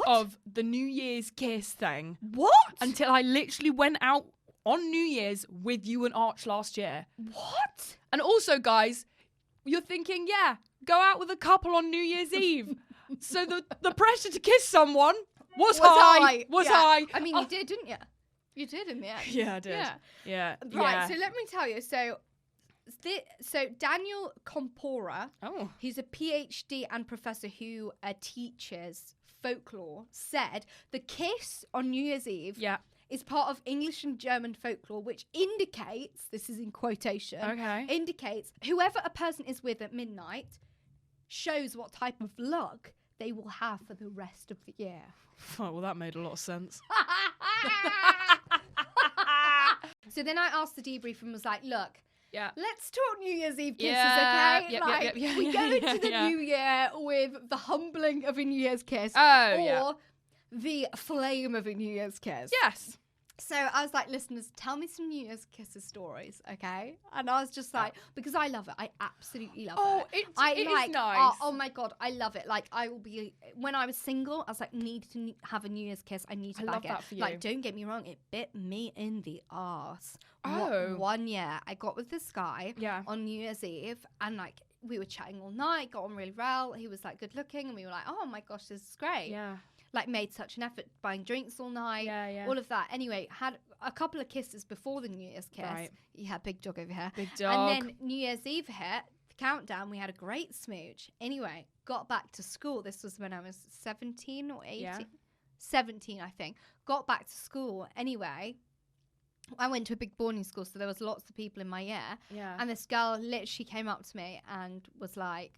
B: of the New Year's kiss thing.
A: What?
B: Until I literally went out on New Year's with you and Arch last year.
A: What?
B: And also, guys, you're thinking, go out with a couple on New Year's Eve. So the pressure to kiss someone was high.
A: I mean, you did, didn't you? You did in the end.
B: Yeah, I did. Yeah.
A: Right, so let me tell you. So Daniel Compora, he's a PhD and professor who teaches folklore, said the kiss on New Year's Eve is part of English and German folklore, which indicates, this is in quotation, indicates whoever a person is with at midnight shows what type of luck they will have for the rest of the year.
B: Oh, well, that made a lot of sense.
A: So then I asked the debrief and was like, look, let's talk New Year's Eve kisses,
B: okay?
A: We go into the new year with the humbling of a New Year's kiss or the flame of a New Year's kiss.
B: Yes.
A: So I was like, listeners, tell me some New Year's kisses stories, okay? And I was just like, because I love it. I absolutely love it.
B: It is nice.
A: Oh my God, I love it. Like, I will be, when I was single, I was like, need to have a New Year's kiss. I need to bag it.
B: That for you.
A: Like, don't get me wrong, it bit me in the arse.
B: Oh.
A: One year, I got with this guy on New Year's Eve, and like, we were chatting all night, got on really well. He was like good looking, and we were like, oh my gosh, this is great.
B: Yeah.
A: Like, made such an effort buying drinks all night, all of that. Anyway, had a couple of kisses before the New Year's kiss.
B: Right.
A: Yeah, big dog over here.
B: Big dog.
A: And then New Year's Eve hit, the countdown, we had a great smooch. Anyway, got back to school. This was when I was 17 or 18. Yeah. 17, I think. Got back to school. Anyway, I went to a big boarding school, so there was lots of people in my year.
B: Yeah.
A: And this girl literally came up to me and was like,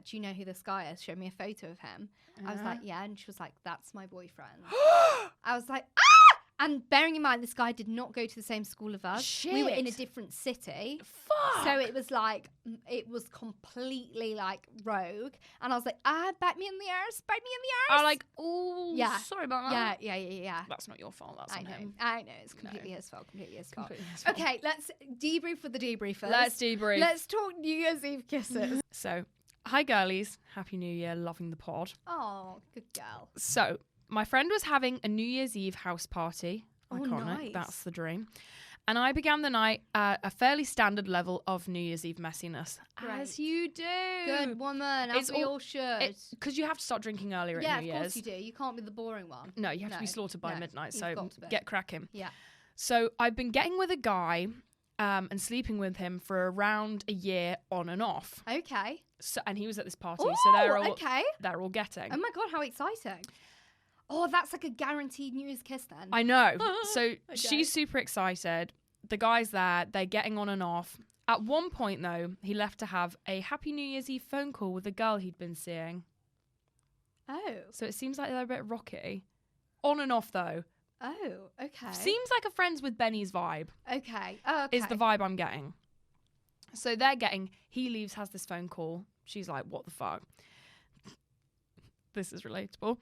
A: do you know who this guy is? Showed me a photo of him. I was like, yeah. And she was like, that's my boyfriend. I was like, ah! And bearing in mind, this guy did not go to the same school as us.
B: Shit.
A: We were in a different city.
B: Fuck.
A: So it was like, it was completely like rogue. And I was like, bite me in the arse, bite me in the arse.
B: I like, oh, sorry about that.
A: Yeah.
B: That's not your fault. That's on him.
A: I know. It's completely his fault. Okay, let's debrief with the debriefers.
B: Let's debrief.
A: Let's talk New Year's Eve kisses.
B: So, hi girlies. Happy New Year. Loving the pod.
A: Oh, good girl.
B: So, my friend was having a New Year's Eve house party. Iconic.
A: Nice.
B: That's the dream. And I began the night at a fairly standard level of New Year's Eve messiness.
A: Great.
B: As you do.
A: Good woman, as we all should.
B: Because you have to start drinking earlier at New Year's.
A: Yeah, of course you do. You can't be the boring one.
B: No, you have to be slaughtered by midnight, so get cracking.
A: Yeah.
B: So I've been getting with a guy and sleeping with him for around a year on and off.
A: Okay.
B: So, and he was at this party, so they're all getting.
A: Oh my God, how exciting. Oh, that's like a guaranteed New Year's kiss then.
B: I know. So she's super excited. The guy's there. They're getting on and off. At one point, though, he left to have a Happy New Year's Eve phone call with a girl he'd been seeing.
A: Oh.
B: So it seems like they're a bit rocky. On and off, though.
A: Oh, okay.
B: Seems like a friends with Benny's vibe.
A: Okay. Oh, okay.
B: Is the vibe I'm getting. So they're getting, he leaves, has this phone call. She's like, what the fuck? This is relatable.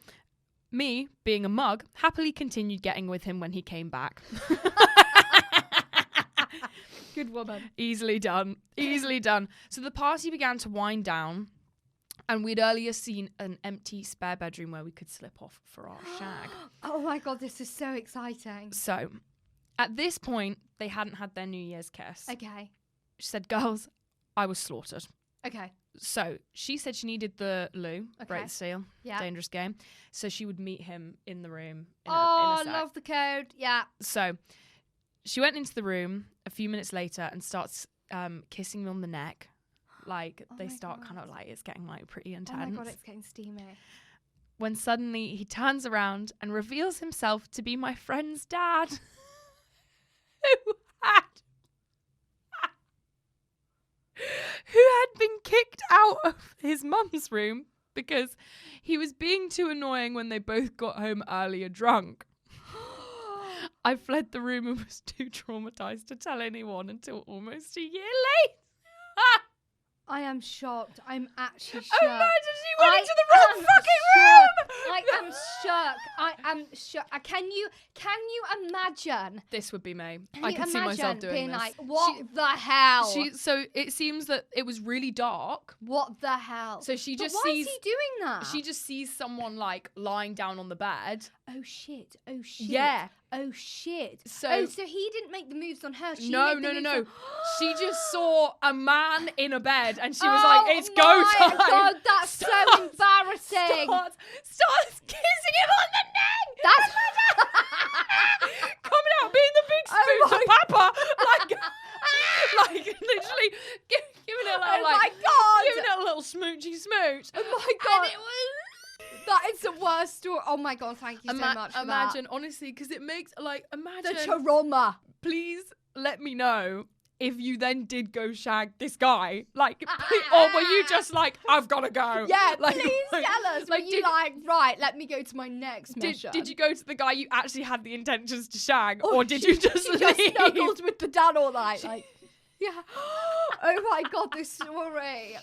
B: Me, being a mug, happily continued getting with him when he came back.
A: Good woman.
B: Easily done. So the party began to wind down, and we'd earlier seen an empty spare bedroom where we could slip off for our shag.
A: Oh my God, this is so exciting.
B: So, at this point, they hadn't had their New Year's kiss.
A: Okay.
B: She said, girls, I was slaughtered.
A: Okay.
B: So, she said she needed the loo, break the seal, dangerous game. So, she would meet him in the room. In a sec.
A: Love the code. Yeah.
B: So, she went into the room a few minutes later and starts kissing me on the neck. Like, they start kind of like, it's getting like pretty intense.
A: Oh my God, it's getting steamy.
B: when suddenly he turns around and reveals himself to be my friend's dad. who had been kicked out of his mum's room because he was being too annoying when they both got home earlier drunk. I fled the room and was too traumatized to tell anyone until almost a year later.
A: I am shocked. I'm actually shocked.
B: Imagine she went into the wrong fucking room.
A: I am shocked. I am shocked. Can you imagine?
B: This would be me. I can see myself doing
A: being
B: this.
A: Like, what the hell?
B: So it seems that it was really dark.
A: What the hell?
B: So she just
A: why
B: sees.
A: is he doing that?
B: She just sees someone like lying down on the bed.
A: Oh shit! Oh shit!
B: Yeah.
A: Oh shit!
B: So
A: so he didn't make the moves on her.
B: No. She just saw a man in a bed, and she was like, "It's go time."
A: Oh my god, that's so embarrassing.
B: Starts kissing him on the neck.
A: That's
B: coming out, being the big spoon to Papa, like literally giving it a little, giving it a little smoochy smooch.
A: Oh my god!
B: And it was.
A: That is the worst story. Oh my god, thank you so much for
B: Imagine, honestly, because it makes, imagine.
A: The trauma.
B: Please let me know if you then did go shag this guy. Or were you just like, I've got to go?
A: Yeah, please tell us. Were you right, let me go to my next mission.
B: Did you go to the guy you actually had the intentions to shag? Or did you just leave?
A: Just snuggled with the dad all night. Yeah. Oh my god, this story.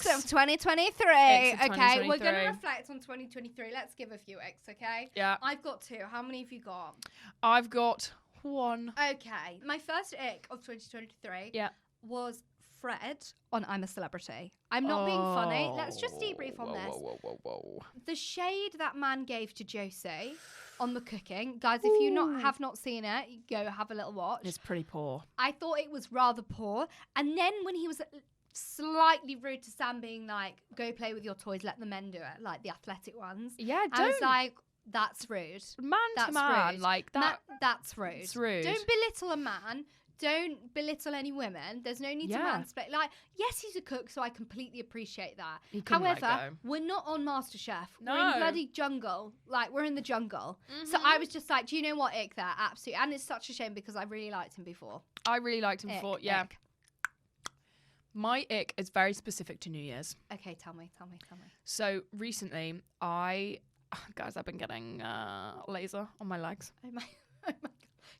A: Of 2023. Okay, we're going to reflect on 2023. Let's give a few X, okay?
B: Yeah.
A: I've got 2. How many have you got?
B: I've got 1.
A: Okay. My first ick of 2023 was Fred on I'm a Celebrity. I'm not being funny. Let's just debrief on this.
B: Whoa.
A: The shade that man gave to Josie on the cooking. Guys, if you have not seen it, go have a little watch.
B: It's pretty poor. I
A: thought it was rather poor. And then when he was slightly rude to Sam, being like, go play with your toys, let the men do it, like the athletic ones.
B: Yeah,
A: I was like, that's rude.
B: Man to man, like that.
A: That's rude.
B: It's rude.
A: Don't belittle a man. Don't belittle any women. There's no need to mansplain. Like, yes, he's a cook, so I completely appreciate that. However, we're not on MasterChef.
B: No.
A: We're in bloody jungle. Like, we're in the jungle. Mm-hmm. So I was just like, do you know what, ick there? Absolutely. And it's such a shame because I really liked him before.
B: Yeah. Ick. My ick is very specific to New Year's.
A: Okay, tell me.
B: So recently, I've been getting laser on my legs.
A: Oh my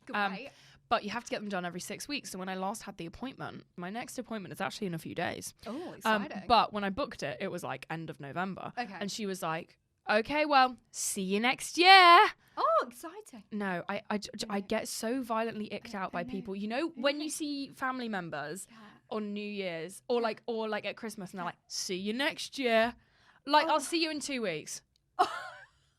A: god. Great.
B: But you have to get them done every 6 weeks. So when I last had the appointment, my next appointment is actually in a few days.
A: Oh, exciting.
B: But when I booked it, it was like end of November.
A: Okay.
B: And she was like, okay, well, see you next year.
A: Oh, exciting.
B: No, I get so violently icked out by people. You know, when you see family members on New Year's or like at Christmas and they're like, see you next year. Like, I'll see you in 2 weeks.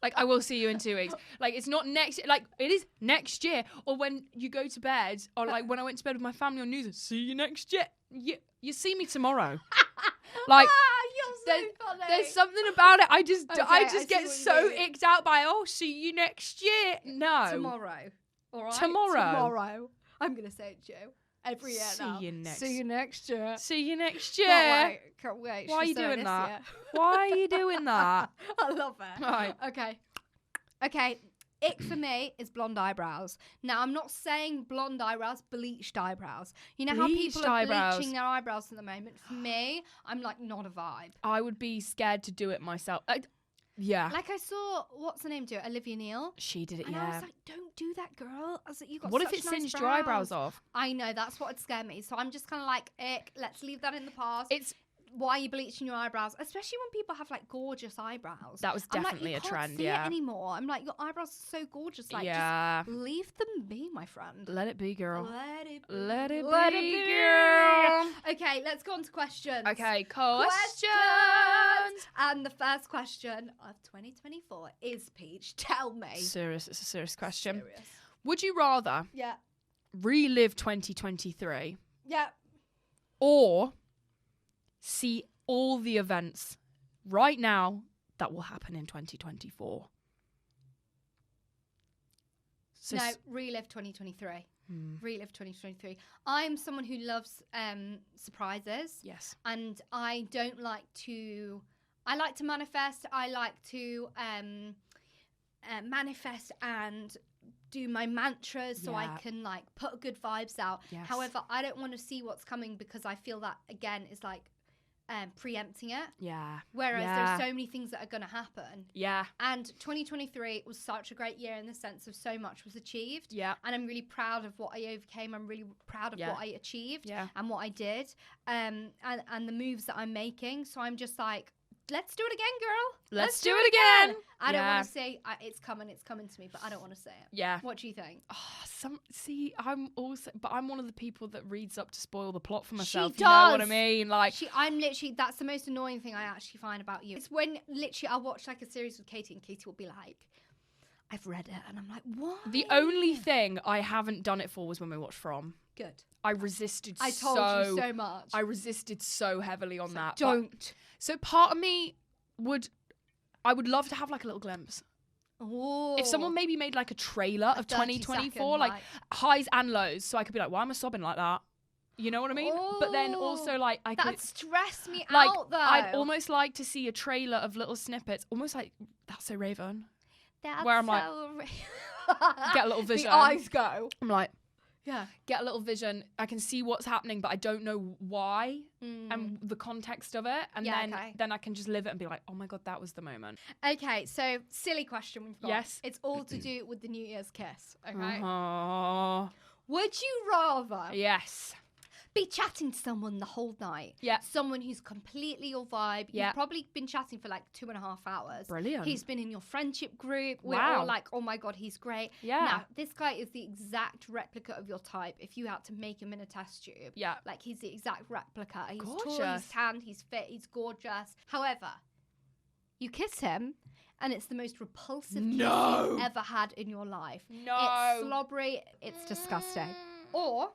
B: Like, I will see you in 2 weeks. Like, it's not next year. Like, it is next year. Or when you go to bed, or like when I went to bed with my family on New Year's, see you next year. You see me tomorrow. Like,
A: you're so funny.
B: There's something about it. I just get so icked out by, see you next year. No.
A: Tomorrow. All right?
B: Tomorrow.
A: I'm going to say it, Joe. Every year now. See you next year.
B: See you next year.
A: Can't wait.
B: Why are you doing that? Why are you doing that?
A: I love it.
B: Right.
A: Okay. Ick for me is blonde eyebrows. Now, I'm not saying blonde eyebrows, bleached eyebrows. You know how people are bleaching their eyebrows at the moment? For me, I'm like, not a vibe.
B: I would be scared to do it myself. Yeah.
A: Like I saw, what's her name do it? Olivia Neal.
B: She did it,
A: and I was like, don't do that, girl. I was like, you got
B: what
A: such
B: if it
A: nice
B: singed
A: brows.
B: your eyebrows off?
A: I know, that's what would scare me. So I'm just kind of like, ick, let's leave that in the past. Why are you bleaching your eyebrows? Especially when people have like gorgeous eyebrows.
B: That was definitely a trend,
A: see it anymore. I'm like, your eyebrows are so gorgeous. Like, just leave them be, my friend.
B: Let it be, girl.
A: Let it be, girl. Okay, let's go on to questions.
B: Okay, questions.
A: And the first question of 2024 is, Peach, tell me.
B: It's a serious question.
A: Serious.
B: Would you rather relive 2023?
A: Yeah.
B: Or see all the events right now that will happen in 2024?
A: No, relive 2023. Relive 2023. I'm someone who loves surprises.
B: Yes.
A: And I don't like to... I like to manifest. I like to manifest and do my mantras so I can like put good vibes out.
B: Yes.
A: However, I don't want to see what's coming because I feel that, again, is like preempting it.
B: Yeah.
A: Whereas there's so many things that are going to happen.
B: Yeah.
A: And 2023 was such a great year in the sense of so much was achieved.
B: Yeah.
A: And I'm really proud of what I overcame. I'm really proud of what I achieved and what I did and the moves that I'm making. So I'm just like, let's do it again, girl.
B: Let's do it again.
A: I don't want to say it's coming to me, but I don't want to say it.
B: Yeah.
A: What do you think?
B: I'm one of the people that reads up to spoil the plot for myself.
A: She
B: you
A: does.
B: know what I mean? Like,
A: I'm literally, that's the most annoying thing I actually find about you. It's when literally I'll watch like a series with Katie and Katie will be like, I've read it, and I'm like, what?
B: The only thing I haven't done it for was when we watched From.
A: Good.
B: I resisted
A: I told you so much.
B: I resisted so heavily on that.
A: Don't.
B: So part of me would love to have like a little glimpse.
A: Ooh.
B: If someone maybe made like a trailer of 2024, like highs and lows, so I could be like, why am I sobbing like that? You know what I mean?
A: Ooh.
B: But then also like
A: that stressed me
B: like,
A: out though.
B: I'd almost like to see a trailer of little snippets, almost like That's So Raven. Where I'm like, get a little vision.
A: The eyes go.
B: I'm like, get a little vision. I can see what's happening, but I don't know why and the context of it. And then I can just live it and be like, oh my God, that was the moment.
A: Okay, so silly question we've got.
B: Yes.
A: It's all to do with the New Year's kiss, okay? Would you rather be chatting to someone the whole night?
B: Yeah.
A: Someone who's completely your vibe.
B: Yeah.
A: You've probably been chatting for like 2.5 hours.
B: Brilliant.
A: He's been in your friendship group. We're
B: Wow.
A: all like, oh my God, he's great.
B: Yeah.
A: Now, this guy is the exact replica of your type. If you had to make him in a test tube.
B: Yeah.
A: Like, he's the exact replica. He's
B: Gorgeous.
A: tall, he's tanned, he's fit, he's gorgeous. However, you kiss him, and it's the most repulsive kiss you've ever had in your life.
B: No.
A: It's slobbery. It's disgusting. Or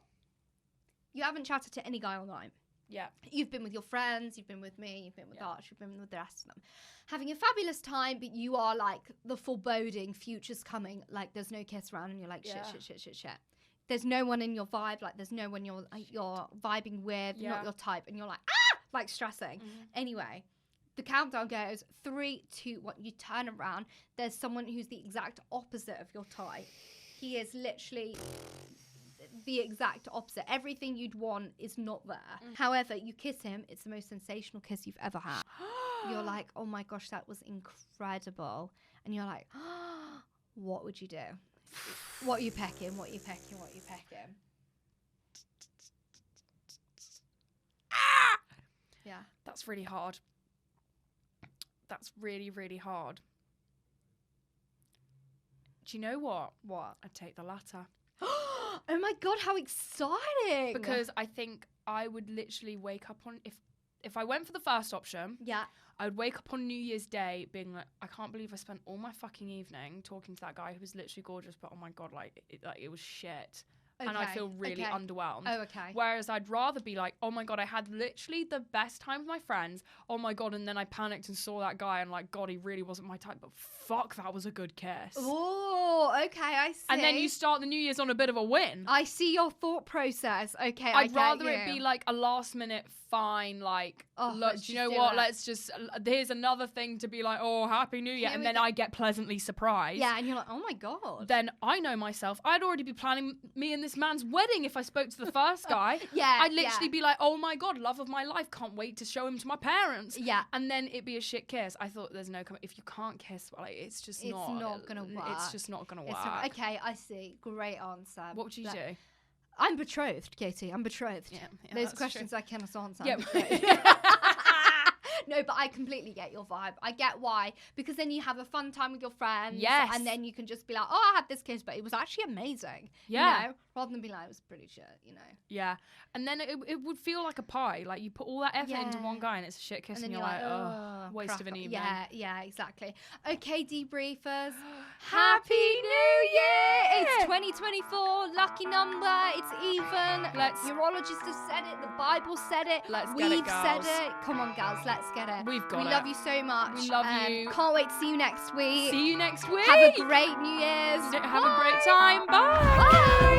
A: you haven't chatted to any guy all night.
B: Yeah.
A: You've been with your friends, you've been with me, you've been with Arch, you've been with the rest of them. Having a fabulous time, but you are like the foreboding, future's coming, like there's no kiss around and you're like, shit. There's no one in your vibe, like there's no one you're vibing with, not your type, and you're like, like stressing. Anyway, the countdown goes 3, 2, 1. You turn around. There's someone who's the exact opposite of your type. He is literally the exact opposite. Everything you'd want is not there. However, you kiss him. It's the most sensational kiss you've ever had. You're like, oh my gosh, that was incredible. And you're like, what would you do? What are you pecking? What are you pecking? What are you pecking? Yeah.
B: That's really hard. That's really, really hard. Do you know what?
A: What?
B: I'd take the latter.
A: Oh my God, how exciting!
B: Because I think I would literally wake up on... If I went for the first option, I would wake up on New Year's Day being like, I can't believe I spent all my fucking evening talking to that guy who was literally gorgeous, but oh my God, it was shit. Okay. And I feel really underwhelmed.
A: Oh, okay.
B: Whereas I'd rather be like, oh my God, I had literally the best time with my friends. Oh my God, and then I panicked and saw that guy and like, God, he really wasn't my type, but fuck, that was a good kiss.
A: Oh, okay, I see.
B: And then you start the New Year's on a bit of a win.
A: I see your thought process. Okay,
B: I'd rather it be like a last minute fine, like, look, do you know what? Let's just, here's another thing to be like, oh, Happy New Year. And then I get pleasantly surprised.
A: Yeah, and you're like, oh my God.
B: Then I know myself. I'd already be planning me and this man's wedding if I spoke to the first guy. I'd literally be like, oh my God, love of my life. Can't wait to show him to my parents. Yeah. And then it'd be a shit kiss. I thought there's no, if you can't kiss, like, it's just not going to work. It's just not going to work.
A: Okay, I see. Great answer.
B: What would you do?
A: I'm betrothed, Katie. I'm betrothed.
B: Yeah,
A: those questions true. I cannot answer.
B: Yeah.
A: No, but I completely get your vibe. I get why. Because then you have a fun time with your friends.
B: Yes.
A: And then you can just be like, oh, I had this kiss, but it was actually amazing.
B: Yeah.
A: You know? Rather than be like, it was pretty shit, you know.
B: Yeah. And then it would feel like a pie. Like, you put all that effort into one guy and it's a shit kiss and you're like, oh, waste of an evening.
A: Yeah, exactly. Okay, debriefers. Happy New Year! It's 2024, lucky number, it's even. Urologists have said it, the Bible said it, we've said it. Come on, gals, let's get it.
B: We've got it.
A: We love you so much.
B: We love you.
A: Can't wait to see you next week.
B: See you next week.
A: Have a great New Year's.
B: Have a great time. Bye.
A: Bye.